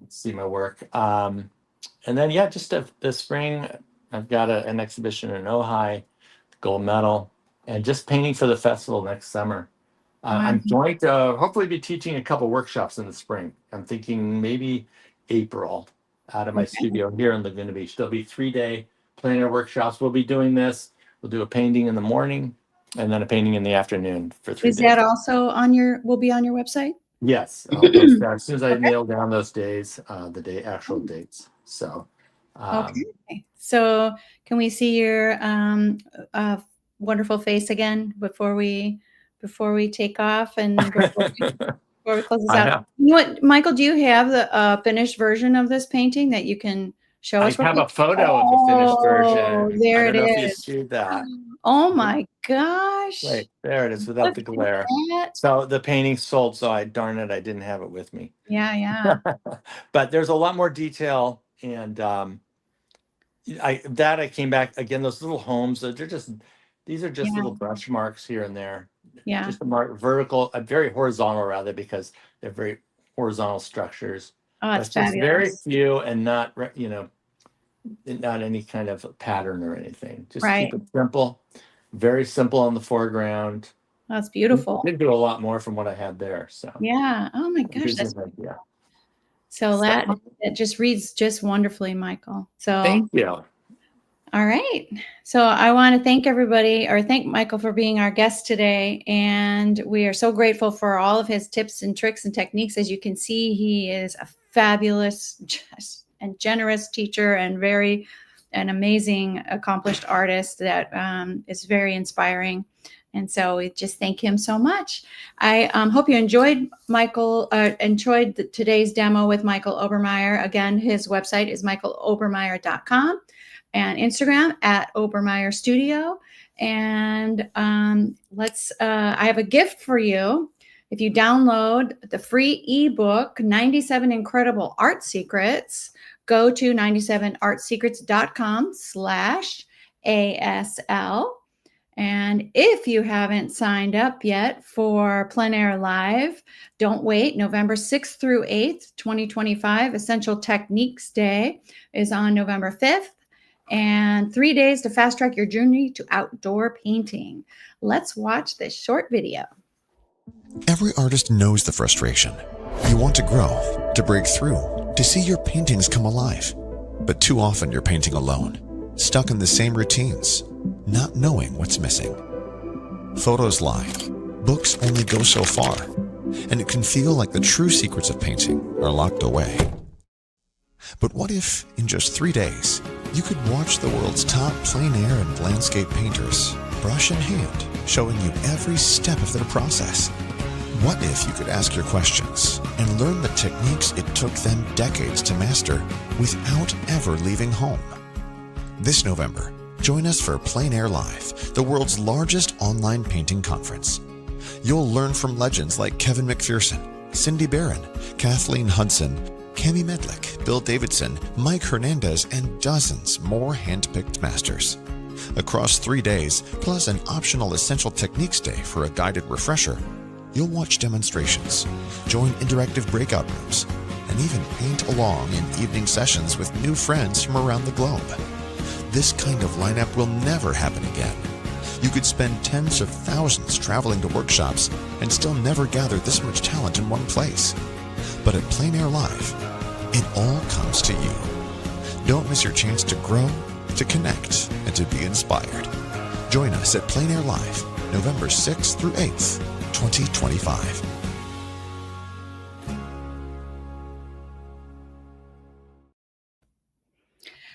see my work. And then, just this spring, I've got an exhibition in Ojai, gold medal, and just painting for the festival next summer. I'm going to hopefully be teaching a couple workshops in the spring. I'm thinking maybe April out of my studio here in Laguna Beach. There'll be 3-day plein air workshops. We'll be doing this. We'll do a painting in the morning and then a painting in the afternoon for 3 days. Is that also on will be on your website? Yes, I'll post that as soon as I nail down those days, the actual dates. So, Okay. So can we see your wonderful face again before we take off and before we close this out? You know what, Michael, do you have the finished version of this painting that you can show us? I have a photo of the finished version. There I don't know it if you is. see that. Oh my gosh. Right, there it is without the glare. So the painting sold, so I didn't have it with me. Yeah. But there's a lot more detail, and I came back again. Those little homes, these are just little brush marks here and there. Yeah. Just a mark, vertical, very horizontal rather, because they're very horizontal structures. Oh, that's just fabulous. very few and not not any kind of pattern or anything. Just keep it simple, very simple on the foreground. That's beautiful. I did do a lot more from what I had there. So yeah. Oh my gosh. So it just reads just wonderfully, Michael. So thank you. All right. So I want to thank everybody, or thank Michael for being our guest today. And we are so grateful for all of his tips and tricks and techniques. As you can see, he is a fabulous and generous teacher and an amazing accomplished artist that is very inspiring. And so we just thank him so much. I hope you enjoyed today's demo with Michael Obermeyer. Again, his website is michaelobermeyer.com. and Instagram at Obermeyer Studio. And I have a gift for you. If you download the free ebook, 97 Incredible Art Secrets, go to 97artsecrets.com/ASL. And if you haven't signed up yet for Plein Air Live, don't wait. November 6th through 8th, 2025, Essential Techniques Day is on November 5th. And 3 days to fast track your journey to outdoor painting. Let's watch this short video. Every artist knows the frustration. You want to grow, to break through, to see your paintings come alive. But too often you're painting alone, stuck in the same routines, not knowing what's missing. Photos lie, books only go so far, and it can feel like the true secrets of painting are locked away. But what if, in just 3 days, you could watch the world's top plein air and landscape painters, brush in hand, showing you every step of their process? What if you could ask your questions and learn the techniques it took them decades to master without ever leaving home? This November, join us for Plein Air Live, the world's largest online painting conference. You'll learn from legends like 𝗄𝗏𝗄𝗃, Cindy Barron, Kathleen Hudson, Cami Medlick, Bill Davidson, Mike Hernandez, and dozens more hand-picked masters. Across 3 days, plus an optional Essential Techniques Day for a guided refresher, you'll watch demonstrations, join interactive breakout rooms, and even paint along in evening sessions with new friends from around the globe. This kind of lineup will never happen again. You could spend tens of thousands traveling to workshops and still never gather this much talent in one place. But at Plein Air Live, it all comes to you. Don't miss your chance to grow, to connect, and to be inspired. Join us at Plein Air Live, November 6th through 8th, 2025.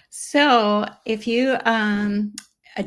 So if you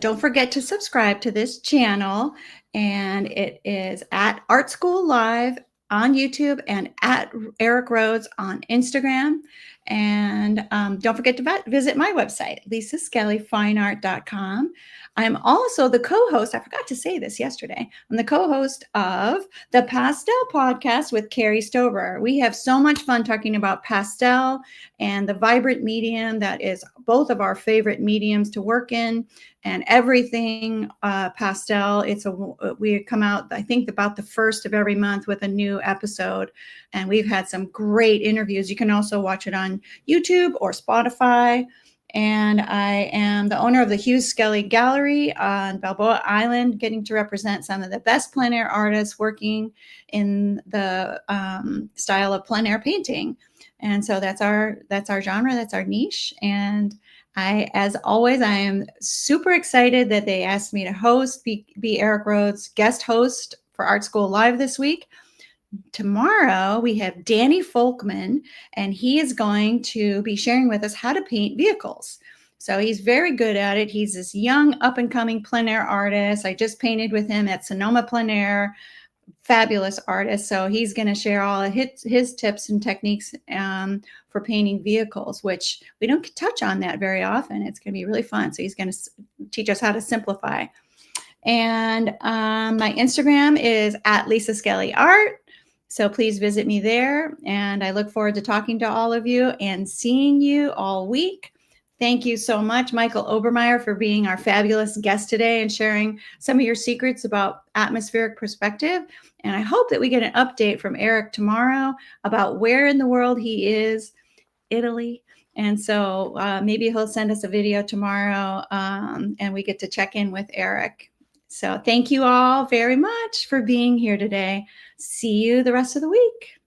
don't forget to subscribe to this channel, and it is at Art School Live on YouTube and at Eric Rhoads on Instagram. And don't forget to visit my website, 𝗢𝗏𝗍𝗆𝗆𝗏𝗏𝗏𝗍𝗏𝗍𝗏𝗍𝗏𝗍𝗏𝗍𝗏𝗍𝗏𝗍𝗏𝗍𝗏 I'm also the co-host. I forgot to say this yesterday. I'm the co-host of the Pastel Podcast with 𝗟𝗏𝗱𝗀𝗃. We have so much fun talking about pastel and the vibrant medium that is both of our favorite mediums to work in, and everything pastel. We come out, I think, about the first of every month with a new episode, and we've had some great interviews. You can also watch it on YouTube or Spotify. And I am the owner of the 𝗂𝗍𝗀 Gallery on 𝗣𝗶𝗁 Island, getting to represent some of the best plein air artists working in the style of plein air painting. And so that's our genre, that's our niche. And as always, I am super excited that they asked me to be Eric Rhoads' guest host for Art School Live this week. Tomorrow we have Danny Folkman, and he is going to be sharing with us how to paint vehicles. So he's very good at it. He's this young up-and-coming plein air artist. I just painted with him at Sonoma Plein Air. Fabulous artist. So he's going to share all of his tips and techniques for painting vehicles, which we don't touch on that very often. It's going to be really fun. So he's going to teach us how to simplify. And my Instagram is @𝗟𝗱𝗍𝗍. So please visit me there. And I look forward to talking to all of you and seeing you all week. Thank you so much, Michael Obermeyer, for being our fabulous guest today and sharing some of your secrets about atmospheric perspective. And I hope that we get an update from Eric tomorrow about where in the world he is, Italy. And so maybe he'll send us a video tomorrow and we get to check in with Eric. So thank you all very much for being here today. See you the rest of the week.